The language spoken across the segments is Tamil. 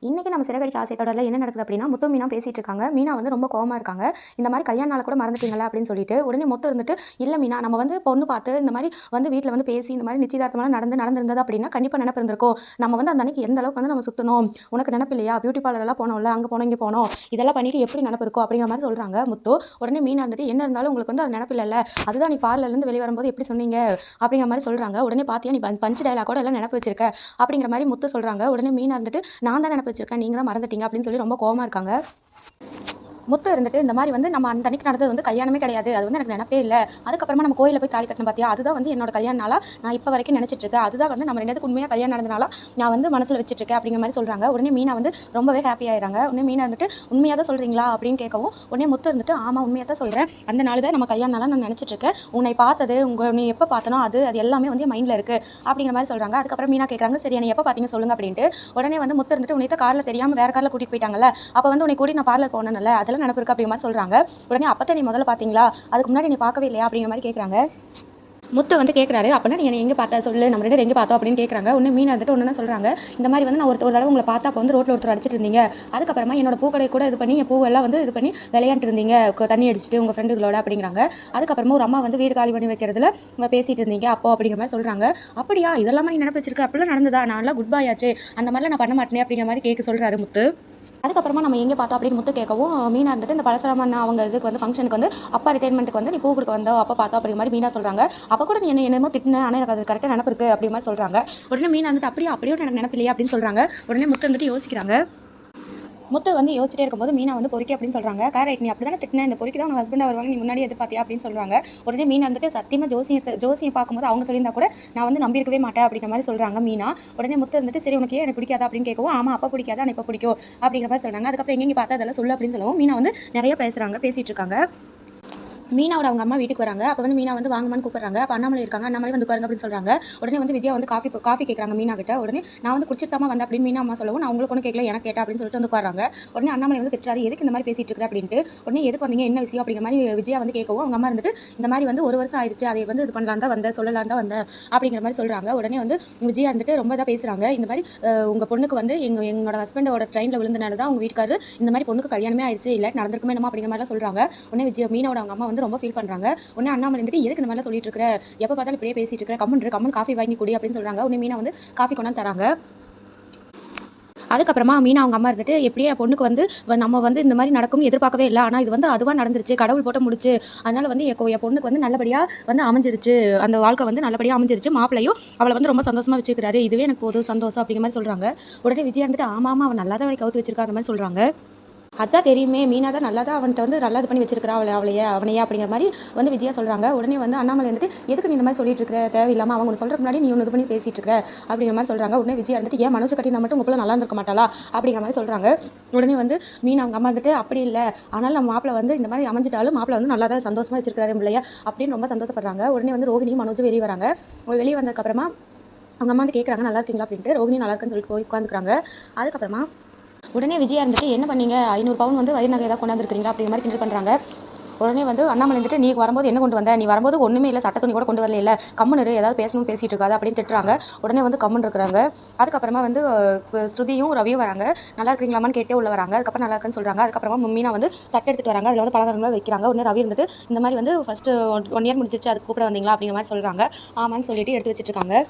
இன்னைக்கு நம்ம சிறகடிக்க ஆசை தொடரில் என்ன நடக்குது அப்படின்னா, முத்து மீனா பேசிட்டு இருக்காங்க. மீனா வந்து ரொம்ப கோவமா இருக்காங்க. இந்த மாதிரி கல்யாண நாள கூட மறந்துட்டீங்களா அப்படின்னு சொல்லிட்டு, உடனே முத்து இருந்துட்டு, இல்ல மீனா நம்ம வந்து பொண்ணு பார்த்து இந்த மாதிரி வந்து வீட்ல வந்து பேசி இந்த மாதிரி நிச்சயதார்த்தம்லாம் நடந்திருந்தது அப்படின்னா கண்டிப்பா நினைப்பு இருந்திருக்கும். நம்ம வந்து அந்த அன்னைக்கு எந்த அளவுக்கு வந்து நம்ம சுத்தணும். உனக்கு நினைப்பு இல்லையா? பியூட்டி பார்லர் எல்லாம் போனோம்ல, அங்க போனோம், இங்க போனோம். இதெல்லாம் பண்ணிட்டு எப்படி நினைப்பு இருக்கும் அப்படிங்கிற மாதிரி சொல்றாங்க முத்து. உடனே மீனா இருந்துட்டு, என்ன இருந்தாலும் உங்களுக்கு வந்து அது நினைப்பு இல்லல்ல. அதுதான் நீ பார்லர்ல இருந்து வெளிய வரும்போது எப்படி சொன்னீங்க? அப்படிங்கிற மாதிரி சொல்றாங்க. உடனே பாத்தியா நீ பஞ்ச் டயலாக் எல்லாம் நினைப்பு வச்சிருக்க அப்படிங்கிற மாதிரி முத்து சொல்றாங்க. உடனே மீனா இருந்துட்டு, நான் தான் நினைப்பு வச்சிருக்கேன், நீங்க தான் மறந்துட்டீங்க அப்படின்னு சொல்லி ரொம்ப கோவமா இருக்காங்க. முத்து இருந்துட்டு இந்த மாதிரி வந்து நம்ம அந்த அன்னைக்கு நடந்தது வந்து கல்யாணமே கிடையாது, அது வந்து எனக்கு நினைப்பே இல்லை. அதுக்கப்புறமா நம்ம கோயிலில் போய் தாலி கட்டணும் பார்த்தியா, அதுதான் வந்து என்னோட கல்யாண நாளா நான் இப்போ வரைக்கும் நினச்சிட்டு இருக்கேன். அதுதான் வந்து நம்ம ரெண்டுத்துக்கு உண்மையாக கல்யாணம் நடந்தனால நான் வந்து மனசில் வச்சுட்டு இருக்கேன் அப்படிங்கிற மாதிரி சொல்கிறாங்க. உடனே மீனா வந்து ரொம்பவே ஹாப்பி ஆயிடுறாங்க. உடனே மீனா வந்துட்டு உண்மையாக தான் சொல்கிறீங்களா அப்படின்னு கேட்கவும், உடனே முத்து இருந்துட்டு ஆமாம் உண்மையாக தான் சொல்கிறேன், அந்த நாள் தான் நம்ம கல்யாண நாளாக நான் நினச்சிட்டு இருக்கேன். உன்னை பார்த்தது நீ எப்போ பார்த்தனோ அது எல்லாமே வந்து மைண்டில் இருக்குது அப்படிங்கிற மாதிரி சொல்கிறாங்க. அதுக்கப்புறம் மீனா கேட்குறாங்க, சரி நீ எப்போ பார்த்தீங்க சொல்லுங்க அப்படின்ட்டு. உடனே வந்து முத்து இருந்துட்டு, உன்னை காரில் தெரியாமல் வேறு காரில் கூட்டிகிட்டு போயிட்டாங்கல்ல, அப்போ வந்து உன்னை கூட்டி நான் பார்லர் போனேன்ல, அதெல்லாம் நினப்பு இருக்கு அப்படிங்கிற மாதிரி சொல்கிறாங்க. உடனே அப்போ நீ முதல்ல பார்த்தீங்களா, அதுக்கு முன்னாடி நீ பார்க்கவே இல்லையா அப்படிங்கிற மாதிரி கேட்குறாங்க. முத்து வந்து கேட்குறாரு, அப்படின்னா நீ எங்கே பார்த்தா சொல்லு, நம்ம ரெண்டு எங்கே பார்த்தோம் அப்படின்னு கேட்குறாங்க. ஒன்று மீன் வந்துட்டு ஒன்று சொல்கிறாங்க, இந்த மாதிரி வந்து நான் ஒரு தடவை உங்களை பார்த்தா அப்போ வந்து ரோட்டில் ஒருத்தர் அடிச்சிட்டு இருந்தீங்க, அதுக்கப்புறமா என்னோட பூக்கடை கூட இது பண்ணி பூவெல்லாம் வந்து இது பண்ணி விளையாண்டு இருந்தீங்க தண்ணி அடிச்சுட்டு உங்கள் ஃப்ரெண்டுகளோட அப்படிங்கிறாங்க. அதுக்கப்புறமா ஒரு அம்மா வந்து வீடு காலி பண்ணி வைக்கிறதுல பேசிட்டு இருந்தீங்க அப்போ அப்படிங்கிற மாதிரி சொல்கிறாங்க. அப்படியா இதெல்லாம் நீ நினைப்பு வச்சிருக்க, அப்படிலாம் நடந்ததா, நான்லாம் குட் பாய் ஆச்சு, அந்த மாதிரிலாம் நான் பண்ண மாட்டேனே அப்படிங்கிற மாதிரி கேட்க சொல்கிறாரு முத்து. அதுக்கப்புறமா நம்ம எங்கே பார்த்தோம் அப்படின்னு முத்து கேட்கவும், மீனா இருந்துட்டு இந்த பலசரமான அவங்க இதுக்கு வந்து ஃபங்க்ஷனுக்கு வந்து அப்பா ரிட்டைர்மெண்ட்டுக்கு வந்து நீ பூ கொடுக்க வந்தோம் அப்போ பார்த்தோம் அப்படிங்கிற மாதிரி மீனா சொல்கிறாங்க. அப்போ கூட நீ என்னமோ திட்டின, ஆனால் எனக்கு அது கரெக்டாக நினப்பு இருக்குது அப்படிங்கிற மாதிரி சொல்கிறாங்க. உடனே மீனா வந்துட்டு அப்படியே எனக்கு நினப்பு இல்லையா அப்படின்னு சொல்கிறாங்க. உடனே முத்து வந்துட்டு யோசிக்கிறாங்க. முத்து வந்து யோசிச்சிட்டே இருக்கும்போது மீனா வந்து பொறுக்கி அப்படின்னு சொல்கிறாங்க. கரெக்ட், நீ அப்படி தானே திட்டின, இந்த பொறுக்கி தான் உங்கள் ஹஸ்பண்டாக வருவாங்க, நீ முன்னாடி எதிர்பார்த்தியா அப்படின்னு சொல்கிறாங்க. உடனே மீனா வந்துட்டு சத்தியமாக ஜோசியம் பார்க்கும்போது அவங்க சொல்லியிருந்தா கூட நான் வந்து நம்பியிருக்கவே மாட்டேன் அப்படிங்கிற மாதிரி சொல்கிறாங்க மீனா. உடனே முத்து வந்துட்டு சரி உனக்கு எனக்கு பிடிக்காதா அப்படின்னு கேட்கவும், ஆமாம் அப்போ பிடிக்காதா ஆனால் இப்போ பிடிக்கும் அப்படிங்கிற மாதிரி சொல்கிறாங்க. அதுக்கப்புறம் எங்கே பார்த்தா அதெல்லாம் சொல்லு அப்படின்னு சொல்லவும் மீனா வந்து நிறைய பேசிகிட்டு இருக்காங்க. மீனாவோட அவங்க அம்மா வீட்டுக்கு வராங்க. அப்போ வந்து மீனா வந்து வாங்கம்மான்னு கூப்பிடுறாங்க. அப்போ அண்ணாமலை இருக்காங்க, அண்ணாமலை வந்து உட்காருங்க அப்படின்னு சொல்கிறாங்க. உடனே வந்து விஜயா வந்து காஃபி கேட்குறாங்க மீனா கிட்ட. உடனே நான் வந்து குடிச்சிட்டு தான் வந்தேன் அப்படின்னு மீனா அம்மா சொல்லவும், நான் உங்களுக்கு ஒன்றும் கேட்கல எனக்கு கேட்டேன் அப்படின்னு சொல்லிட்டு வந்து உட்காராங்க. உடனே அண்ணாமலை வந்து திட்டுறாரு, எதுக்கு இந்த மாதிரி பேசிட்டு இருக்கிற அப்படின்ட்டு. உடனே எதுக்கு வந்தீங்க என்ன விஷயம் அப்படிங்கிற மாதிரி விஜயா வந்து கேட்கவும், அவங்க அம்மா இருந்துட்டு இந்த மாதிரி வந்து 1 வருஷம் ஆயிடுச்சு, அதை வந்து இது பண்ணலாம் தான் வந்தேன், சொல்லலாம் தான் வந்தேன் அப்படிங்கிற மாதிரி சொல்கிறாங்க. உடனே வந்து விஜயா வந்துட்டு ரொம்ப தான் பேசுகிறாங்க. இந்த மாதிரி உங்கள் பொண்ணுக்கு வந்து என்னோட ஹஸ்பண்டோட ட்ரெயினில் விழுந்தனால தான் உங்கள் வீட்டுக்காரரு இந்த மாதிரி பொண்ணுக்கு கல்யாணமே ஆயிடுச்சு, இல்லை நடந்திருக்குமே என்னமா அப்படிங்கிற மாதிரிலாம் சொல்கிறாங்க. உடனே மீனாவோட அவங்க அம்மா வந்து ரொம்ப ஃபீல் பண்ணுறாங்க. உடனே அண்ணாமலை வந்துட்டு எதுக்கு இந்த மாதிரிலாம் சொல்லிட்டு இருக்கிற, எப்போ பார்த்தாலும் இப்படியே பேசிட்டு இருக்கிற, கம்மன் காஃபி வாங்கி குடி அப்படின்னு சொல்கிறாங்க. உடனே மீனா வந்து காஃபி கொண்டாந்து தராங்க. அதுக்கப்புறமா மீனா அவங்க அம்மா இருந்துட்டு எப்படியே என் பொண்ணுக்கு வந்து நம்ம வந்து இந்த மாதிரி நடக்கும்னு எதிர்பார்க்கவே இல்லை, ஆனால் இது வந்து அதுவாக நடந்துருச்சு, கடவுள் போட்ட முடிச்சு, அதனால் வந்து என் பொண்ணுக்கு வந்து நல்லபடியாக வந்து அமைஞ்சிருச்சு, அந்த வாழ்க்கை வந்து நல்லபடியாக அமைஞ்சிருச்சு, மாப்பிள்ளையும் அவளை வந்து ரொம்ப சந்தோஷமாக வச்சுக்கிறாரு, இதுவே எனக்கு போதும் சந்தோஷம் அப்படிங்கிற மாதிரி சொல்கிறாங்க. உடனே விஜயா இருந்துட்டு ஆமாம் அவன் நல்லா தான் அவனை கவுத்து வச்சிருக்கா அந்த மாதிரி சொல்கிறாங்க. அதான் தெரியுமே, மீனா தான் நல்லா தான் அவன்கிட்ட வந்து நல்லா இது பண்ணி வச்சிருக்கிறா அவனையே அப்படிங்கிற மாதிரி வந்து விஜயா சொல்கிறாங்க. உடனே வந்து அண்ணாமலை வந்துட்டு எதுக்கு நீ இந்த மாதிரி சொல்லிட்டு இருக்கிற, தேவையில்லாமல் அவங்க சொல்கிறதுக்கு முன்னாடி நீ ஒன்று இது பண்ணி பேசிட்டு இருக்கிற அப்படிங்கிற மாதிரி சொல்கிறாங்க. உடனே விஜயா வந்துட்டு ஏன் மனசு கட்டி மட்டும் உங்களை நல்லா இருந்திருக்க மாட்டாளா அப்படிங்கிற மாதிரி சொல்கிறாங்க. உடனே வந்து மீனா அவங்க அம்மா வந்துட்டு அப்படி இல்லை, ஆனால் நம்ம மாப்பிள்ளை வந்து இந்த மாதிரி அமைஞ்சிட்டாலும் மாப்பிள்ளை வந்து நல்லா தான் சந்தோஷமாக வச்சிருக்காரு இல்லையா அப்படின்னு ரொம்ப சந்தோஷப்படுறாங்க. உடனே வந்து ரோகிணி மனோஜ் வெளியே வராங்க. வெளியே வந்ததுக்கப்புறமா அவங்க அம்மா வந்து கேட்குறாங்க நல்லா இருக்கீங்களா அப்படின்ட்டு. ரோகிணி நல்லா இருக்குன்னு சொல்லிட்டு போய் உட்காந்துக்கிறாங்க. அதுக்கப்புறமா உடனே விஜயா இருந்துட்டு என்ன பண்ணீங்க, 500 பவுன் வந்து வயிறு நகை ஏதாவது கொண்டாந்துருக்கீங்களா அப்படிங்கிற மாதிரி கிண்டல் பண்ணுறாங்க. உடனே வந்து அண்ணாமலை வந்துட்டு நீ வரும்போது என்ன கொண்டு வந்த, நீ வரும்போது ஒன்றுமே இல்லை, சட்ட துணி கூட கொண்டு வரல, இல்லை கம்முன்னு ஏதாவது பேசணும்னு பேசிட்டு இருக்காது அப்படின்னு திட்டுறாங்க. உடனே வந்து கம்முன்னு இருக்கிறாங்க. அதுக்கப்புறமா வந்து ஸ்ருதியும் ரவியும் வராங்க. நல்லா இருக்கீங்களாமான்னு கேட்டே உள்ள வராங்க. அதுக்கப்புறம் நல்லா இருக்குன்னு சொல்கிறாங்க. அதுக்கப்புறமா மீனா வந்து தட்டு எடுத்துட்டு வராங்க, அதில் வந்து பலகாரங்களாக வைக்கிறாங்க. உடனே ரவி இருந்துட்டு இந்த மாதிரி வந்து ஃபஸ்ட்டு 1 இயர் முடிஞ்சிச்சு, அதுக்கு கூப்பிட வந்தீங்களா அப்படிங்கிற மாதிரி சொல்கிறாங்க. ஆமான்னு சொல்லிட்டு எடுத்து வச்சுட்டு இருக்காங்க.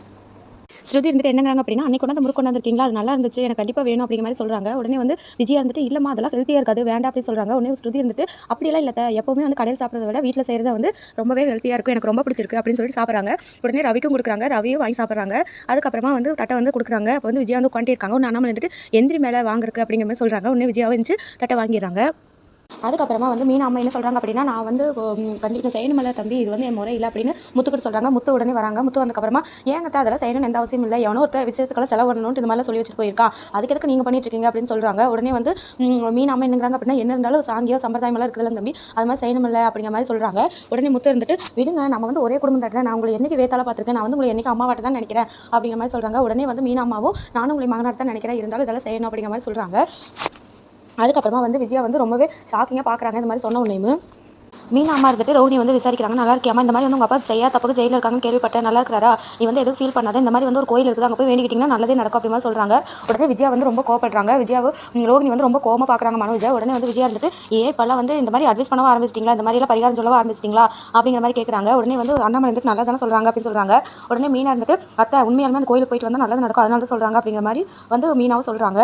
ஸ்ருதி இருந்துட்டு என்னங்கிறாங்க அப்படின்னா அன்னைக்கு கொண்டாந்து முறுக்கு கொண்டாந்துருக்கீங்களா, அது நல்லா இருந்துச்சு, எனக்கு கண்டிப்பாக வேணும் அப்படிங்கிற மாதிரி சொல்கிறாங்க. உடனே வந்து விஜயா இருந்துட்டு இல்லைம்மா அதெல்லாம் ஹெல்த்தியாக இருக்காது வேண்டாம் அப்படின்னு சொல்கிறாங்க. உடனே ஸ்ருதி இருந்துட்டு அப்படியெல்லாம் இல்லை, எப்போவுமே வந்து கடையில் சாப்பிட்றத விட வீட்டில் செய்கிறத வந்து ரொம்பவே ஹெல்த்தியாக இருக்கும், எனக்கு ரொம்ப பிடிச்சிருக்கு அப்படின்னு சொல்லிட்டு சாப்பிட்றாங்க. உடனே ரவிக்கும் கொடுக்குறாங்க, ரவியும் வாங்கி சாப்பிட்றாங்க. அதுக்கப்புறமா வந்து தட்டை வந்து கொடுக்குறாங்க. அப்போ வந்து விஜயா வந்து உட்காந்துட்டே இருக்காங்க. ஒன்று அண்ணாமலை வந்துட்டு எந்திரி மேலே வாங்குறக்கு அப்படிங்கிற மாதிரி சொல்கிறாங்க. உடனே விஜயாவை வந்து தட்டை வாங்கிடுறாங்க. அதுக்கப்புறமா வந்து மீனா அம்மா என்ன சொல்கிறாங்க அப்படின்னா நான் வந்து கண்டிப்பாக செய்யணுமில்ல தம்பி, இது வந்து என் முறை இல்லை அப்படின்னு முத்துக்கிட்ட சொல்கிறாங்க. முத்து உடனே வராங்க. முத்து வந்ததுக்கப்புறமா ஏங்கத்தான் அதெல்லாம் செய்யணும்னு எந்த அவசியம் இல்லை, எவனோ ஒருத்தர் விஷயத்துக்கெல்லாம் செலவு பண்ணணும்னு இந்த மாதிரிலாம் சொல்லி வச்சுட்டு போயிருக்கா, அதுக்கு எதுக்கு நீங்கள் பண்ணிட்டு இருக்கீங்க அப்படின்னு சொல்கிறாங்க. உடனே வந்து மீனா அம்மா என்னங்கிறாங்க அப்படின்னா என்ன இருந்தாலும் சாங்கியோ சம்பிரதாயமெல்லாம் இருக்குதுல்ல தம்பி, அது மாதிரி செய்யணுமில்ல அப்படிங்கிற மாதிரி சொல்கிறாங்க. உடனே முத்து இருந்துட்டு விடுங்க, நம்ம வந்து ஒரே குடும்பம் தான், நான் உங்களை என்னைக்கு வேத்தால பார்த்துருக்கேன், நான் வந்து உங்களை என்னைக்கு அம்மாவாட்ட தான் நினைக்கிறேன் அப்படிங்கிற மாதிரி சொல்கிறாங்க. உடனே வந்து மீனா அம்மாவும் நானும் உங்களை மகனாட்ட தான் நினைக்கிறேன், இருந்தாலும் இதெல்லாம் செய்யணும் அப்படிங்கிற மாதிரி சொல்கிறாங்க. அதுக்கப்புறமா வந்து விஜயா வந்து ரொம்பவே ஷாக்கிங்காக பார்க்குறாங்க இந்த மாதிரி சொன்ன உடனே. மீனா அம்மா இருந்துட்டு ரோஹினி வந்து விசாரிக்கிறாங்க. நல்லா இருக்கியாமா, இந்த மாதிரி வந்து உங்கள் அப்பா செய்யா தப்புக்கு ஜெயிலில் இருக்காங்கன்னு கேள்விப்பட்டேன், நல்லா இருக்கிறாரா, நீ வந்து எதுவும் ஃபீல் பண்ணாத, இந்த மாதிரி வந்து ஒரு கோயில் இருக்குது, அங்கே போய் வேண்டிக்கிட்டிங்கன்னா நல்லதே நடக்கும் அப்படி மாதிரி சொல்கிறாங்க. உடனே விஜயா வந்து ரொம்ப கோவப்படுறாங்க. விஜயாவை ரோஹினி வந்து ரொம்ப கோவமாக பார்க்குறாங்க மனோஜை. உடனே வந்து விஜயா இருந்துட்டு இப்போல்லாம் வந்து இந்த மாதிரி அட்வைஸ் பண்ணவும் ஆரம்பிச்சிட்டிங்களா, இந்த மாதிரிலாம் பரிகாரம் சொல்லவும் ஆரம்பிச்சிட்டிங்களா அப்படிங்கிற மாதிரி கேட்குறாங்க. உடனே வந்து அண்ணாமலை வந்துட்டு நல்லா தானே சொல்கிறாங்க அப்படின்னு சொல்கிறாங்க. உடனே மீனா இருந்துட்டு அத்தை உண்மையாலுமே அந்த கோயிலுக்கு போயிட்டு வந்தால் நல்லது நடக்கும், அதனால தான் சொல்கிறாங்க அப்படிங்கிற மாதிரி வந்து மீனாவும் சொல்கிறாங்க.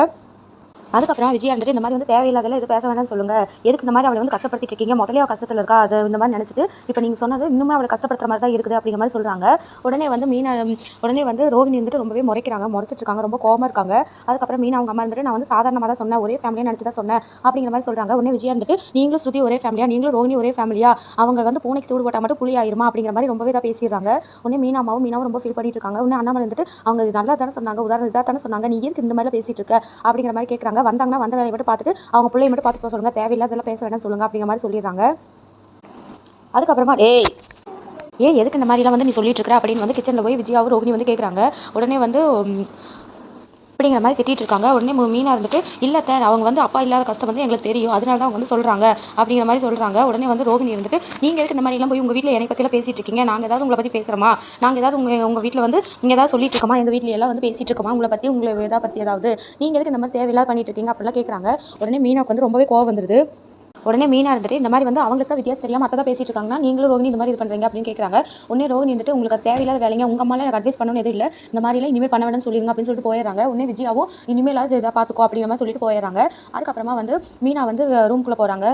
அதுக்கப்புறம் விஜயா இருந்துட்டு இந்த மாதிரி வந்து தேவையில்லாதெல்லாம் இது பேச வேண்டாம்னு சொல்லுங்க, எதுக்கு இந்த மாதிரி அவளை வந்து கஷ்டப்படுத்திட்டு இருக்கீங்க, முதலே அவள் கஷ்டத்தில் இருக்கா, அது இந்த மாதிரி நினச்சிட்டு இப்போ நீங்கள் சொன்னது இன்னுமே அவளை கஷ்டப்படுத்துற மாதிரி தான் இருக்குது அப்படிங்கிற மாதிரி சொல்கிறாங்க. உடனே வந்து உடனே வந்து ரோஹினி வந்துட்டு ரொம்பவே முறைக்கிறாங்க, முறைச்சிட்டு இருக்காங்க, ரொம்ப கோவமாக இருக்காங்க. அதுக்கப்புறம் மீனா அவங்க அம்மா இருந்துட்டு நான் வந்து சாதாரணமாக தான் சொன்னேன், ஒரே ஃபேமிலியாக நினச்சி தான் சொன்னேன் அப்படிங்கிற மாதிரி சொல்கிறாங்க. உடனே விஜயா இருந்துட்டு நீங்களும் ஸ்ருதி ஒரே ஃபேமிலியா, நீங்களும் ரோஹினி ஒரே ஃபேமிலியா, அவங்க வந்து பூனைக்கு சூடு போட்டால் மட்டும் புளி ஆயிருமா அப்படிங்கிற மாதிரி ரொம்பவே தான் பேசிடுறாங்க. உடனே மீனாவும் ரொம்ப ஃபீல் பண்ணிட்டு இருக்காங்க. உடனே அண்ணாமலை வந்துட்டு அவங்க நல்லா தானே சொன்னாங்க, உதாரணம் இதாக தானே சொன்னாங்க, நீ எதுக்கு இந்த மாதிரிலாம் பேசிட்டு இருக்க அப்படிங்கிற மாதிரி கேட்குறாங்க. வந்தாங்கன்னா வந்த வேலையை மட்டும் பார்த்துட்டு அவங்க பிள்ளைய மட்டும் பார்த்து போக சொல்லுங்க, தேவையில்லாதெல்லாம் பேச வேண்டாம்னு சொல்லுங்க அப்படிங்கிற மாதிரி சொல்லிடுறாங்க. அதுக்கப்புறமா எதுக்கு இந்த மாதிரிலாம் வந்து நீ சொல்லிட்டு இருக்கிற அப்படின்னு வந்து கிச்சனில் போய் விஜயாவும் ரோஹினி வந்து கேட்குறாங்க. உடனே வந்து அப்படிங்கிற மாதிரி திட்டிட்டு இருக்காங்க. உடனே மீனா இருந்துட்டு இல்லத்தை அவங்க வந்து அப்பா இல்லாத கஷ்டம் வந்து எங்களுக்கு தெரியும், அதனால தான் அவங்க வந்து சொல்கிறாங்க அப்படிங்கிற மாதிரி சொல்கிறாங்க. உடனே வந்து ரோஹினி இருந்துட்டு நீங்கள் எதுக்கு இந்த மாதிரிலாம் போய் உங்கள் வீட்டில் என்னை பற்றிலாம் பேசிட்டு இருக்கீங்க, நாங்கள் ஏதாவது உங்களை பற்றி பேசுகிறோமா, நாங்கள் ஏதாவது உங்கள் வீட்டில் வந்து நீங்கள் ஏதாவது சொல்லிட்டு இருக்கோமா, எங்கள் வீட்டில் எல்லாம் வந்து பேசிட்டு இருக்கோமா, உங்களை பற்றி உங்களை எதாவது பற்றி ஏதாவது நீங்கள் எதுக்கு இந்த மாதிரி தேவையில்லாத பண்ணிட்டு இருக்கீங்க அப்படிலாம் கேட்குறாங்க. உடனே மீனாவுக்கு வந்து ரொம்பவே கோவம் வந்துடுது. உடனே மீனா இருந்துட்டு இந்த மாதிரி வந்து அவங்களுக்கு தான் வித்தியாசம் தெரியாமல் மற்ற தான் பேசிட்டு இருக்காங்கன்னா நீங்களும் ரோஹினி இந்த மாதிரி இது பண்ணுறீங்க அப்படின்னு கேட்குறாங்க. உடனே ரோஹினி வந்துட்டு உங்களுக்கு தேவையில்லாத வேலைங்க, உங்கள் அம்மாவில் எனக்கு அட்வைஸ் பண்ணணும் எதுவும் இல்லை, இந்த மாதிரிலாம் இனிமேல் பண்ண வேணும்னு சொல்லிடுங்க அப்படின்னு சொல்லிட்டு போயிடுறாங்க. உடனே விஜயாவும் இனிமேலாவது இதை பார்த்துக்கோ அப்படிங்கிற மாதிரி சொல்லிட்டு போயிடுறாங்க. அதுக்கப்புறமா வந்து மீனா வந்து ரூம்குள்ளே போகிறாங்க.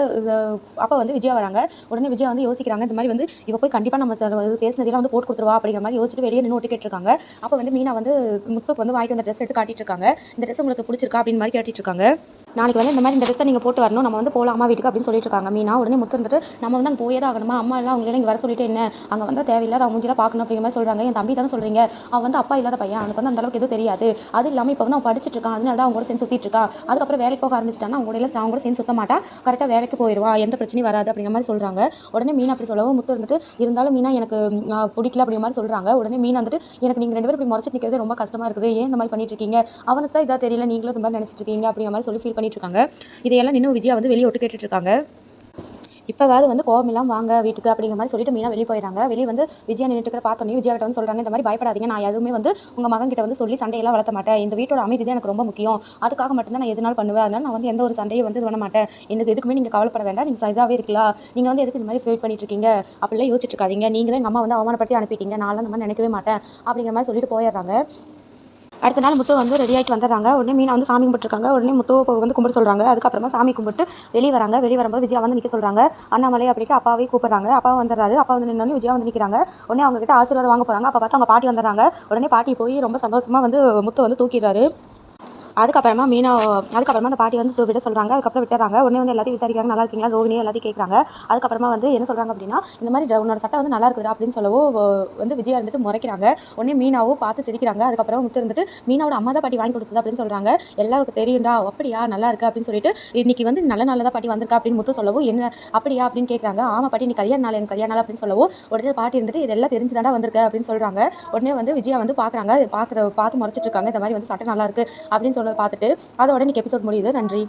அப்போ வந்து விஜயா வராங்க. உடனே விஜயா வந்து யோசிக்கிறாங்க, இந்த மாதிரி வந்து இவ போய் கண்டிப்பாக நம்ம பேசினதெல்லாம் வந்து போட்டு கொடுத்துருவா அப்படிங்கிற மாதிரி யோசிச்சுட்டு வெளியே நின்று ஒட்டு கேட்டிருக்காங்க. அப்போ வந்து மீனா வந்து முத்துக்கு வந்து வாங்கிட்டு வந்த ட்ரெஸ் எடுத்து காட்டிட்டு இருக்காங்க. இந்த ட்ரெஸ் உங்களுக்கு பிடிச்சிருக்கா அப்படின்னு மாதிரி கேட்டுட்டு இருக்காங்க. நாளைக்கு வந்து இந்த மாதிரி இந்த ட்ரெஸ் தான் நீங்கள் போட்டு வரணும், நம்ம வந்து போகலாம் அம்மா வீட்டுக்கு அப்படின்னு சொல்லிட்டு இருக்காங்க மீனா. உடனே முத்து வந்துட்டு நம்ம வந்து அங்கே போயே தான் ஆகணுமா, அம்மா எல்லாம் அவங்களெல்லாம் இங்கே வர சொல்லிட்டு என்ன, அங்கே வந்து தேவையில்லாத அவங்க மூஞ்சிலாம் பார்க்கணும் அப்படிங்கிற மாதிரி சொல்கிறாங்க. என் தம்பி தானே சொல்கிறீங்க, அவன் வந்து அப்பா இல்லாத பையன், அவனுக்கு வந்து அந்தளவுக்கு எதுவும் தெரியாது, அது இல்லாமல் இப்போ வந்து அவன் படிச்சுட்டு இருக்கான், அதனால தான் அவங்க கூட சேர்ந்து சுற்றிட்டு இருக்கா, அதுக்கப்புறம் வேலைக்கு போக ஆரம்பிச்சிட்டான்னா அவங்க கூட சேர்ந்து சுத்த மாட்டா, கரெக்டாக வேலைக்கு போயிடுவா, எந்த பிரச்சனையும் வராது அப்படிங்கிற மாதிரி சொல்கிறாங்க. உடனே மீனா அப்படி சொல்லவும் முத்து வந்துட்டு இருந்தாலும் மீனா எனக்கு பிடிக்கல அப்படிங்கிற மாதிரி சொல்கிறாங்க. உடனே மீனா வந்துட்டு எனக்கு நீங்கள் 2 பேரும் இப்படி முறைச்சிட்டு நிற்கிறது ரொம்ப கஷ்டமாக இருக்குது, ஏன் இந்த மாதிரி பண்ணிட்டு இருக்கீங்க, அவனுக்கு தான் இதாக தெரியல, நீங்களும் இந்த மாதிரி நினச்சிட்டு இருக்கீங்க அப்படிங்கிற மாதிரி சொல்லி ஃபீல் பண்ணிட்டு இருக்காங்க. இதையெல்லாம் நின்று விஜயா வந்து வெளியே ஒட்டு கேட்டுட்டு இருக்காங்க. இப்போவாது வந்து கோவம் இல்லாமல் வாங்க வீட்டுக்கு அப்படிங்கிற மாதிரி சொல்லிட்டு மீனா வெளியே போயிடறாங்க. வெளியே வந்து விஜயா நின்றுட்டு இருக்கிற பார்த்தோன்னே விஜயா கிட்ட வந்து சொல்கிறாங்க, இந்த மாதிரி பயப்படாதீங்க, நான் எதுவுமே வந்து உங்கள் மகன் கிட்ட வந்து சொல்லி சண்டையெல்லாம் வளர்த்த மாட்டேன், இந்த வீட்டோட அமைதி தான் எனக்கு ரொம்ப முக்கியம், அதுக்காக மட்டும்தான் நான் எதுனாலும் பண்ணுவேன், அதனால் நான் வந்து எந்த ஒரு சண்டையை வந்து இது பண்ண மாட்டேன், எனக்கு எதுக்குமே நீங்கள் கவலைப்பட வேண்டாம், நீங்கள் இதாகவே இருக்கலாம், நீங்கள் வந்து எதுக்கு இந்த மாதிரி ஃபீல் பண்ணிட்டு இருக்கீங்க அப்படிலாம் யோசிச்சுட்டு இருக்காதீங்க, நீங்கள் தான் எங்கள் அம்மா வந்து அவமானப்படுத்தி அனுப்பிட்டீங்க, நான்லாம் இந்த மாதிரி நினைக்கவே மாட்டேன் அப்படிங்கிற மாதிரி சொல்லிட்டு போயிடுறாங்க. அடுத்த நாள் முத்து வந்து ரெடி ஆகிட்டு வந்துடுறாங்க. உடனே மீனா வந்து சாமி கும்பிட்டுருக்காங்க. உடனே முத்துவை வந்து கும்பிட்டு சொல்கிறாங்க. அதுக்கப்புறமா சாமி கும்பிட்டு வெளியே வராங்க. வெளியே வரும்போது விஜயா வந்து நிற்க சொல்கிறாங்க. அண்ணாமலை அப்படின்ட்டு அப்பாவே கூப்பிட்றாங்க. அப்பா வந்துடுறாரு. அப்பா வந்து நின்று விஜயா வந்து நிற்கிறாங்க. உடனே அவங்க கிட்ட ஆசீர்வாதம் வாங்க போகிறாங்க. அப்போ பார்த்து அவங்க பாட்டி வந்துடுறாங்க. உடனே பாட்டி போய் ரொம்ப சந்தோஷமாக வந்து முத்து வந்து தூக்கிடுறாரு. அதுக்கப்புறமா அந்த பாட்டி வந்து விட சொல்கிறாங்க. அதுக்கப்புறம் விட்டுறாங்க. உடனே வந்து எல்லாத்தையும் விசாரிக்கிறாங்க, நல்லா இருக்கீங்களா ரோகிணி எல்லாத்தையும் கேட்குறாங்க. அதுக்கப்புறமா வந்து என்ன சொல்கிறாங்க அப்படின்னா இந்த மாதிரி உன்னோட சட்டை வந்து நல்லா இருக்குதா அப்படின்னு சொல்லவோ வந்து விஜயா இருந்துட்டு முறைக்கிறாங்க. உடனே மீனாவும் பார்த்து சிரிக்கிறாங்க. அதுக்கப்புறம் முத்து இருந்துட்டு மீனாவோட அம்மா தான் பாட்டி வாங்கி கொடுத்தது அப்படின்னு சொல்கிறாங்க. எல்லாருக்கும் தெரியும்டா, அப்படியா நல்லா இருக்கு அப்படின்னு சொல்லிட்டு இன்னைக்கு வந்து நல்ல பாட்டி வந்திருக்கா அப்படின்னு முத்து சொல்லவும் என்ன அப்படியா அப்படின்னு கேட்குறாங்க. ஆமா பாட்டி நீ கல்யாண நாள் எனக்கு கல்யாண நாள் அப்படின்னு சொல்லவும் உடனே பாட்டி இருந்துட்டு இதெல்லாம் தெரிஞ்சுதாண்டா வந்திருக்க அப்படின்னு சொல்கிறாங்க. உடனே வந்து விஜயா வந்து பார்த்து முறைச்சிட்டு இருக்காங்க. இந்த மாதிரி வந்து சட்டை நல்லா இருக்கு அப்படின்னு பார்த்துட்டு அதோட இன்னைக்கு எபிசோட் முடியுது. நன்றி.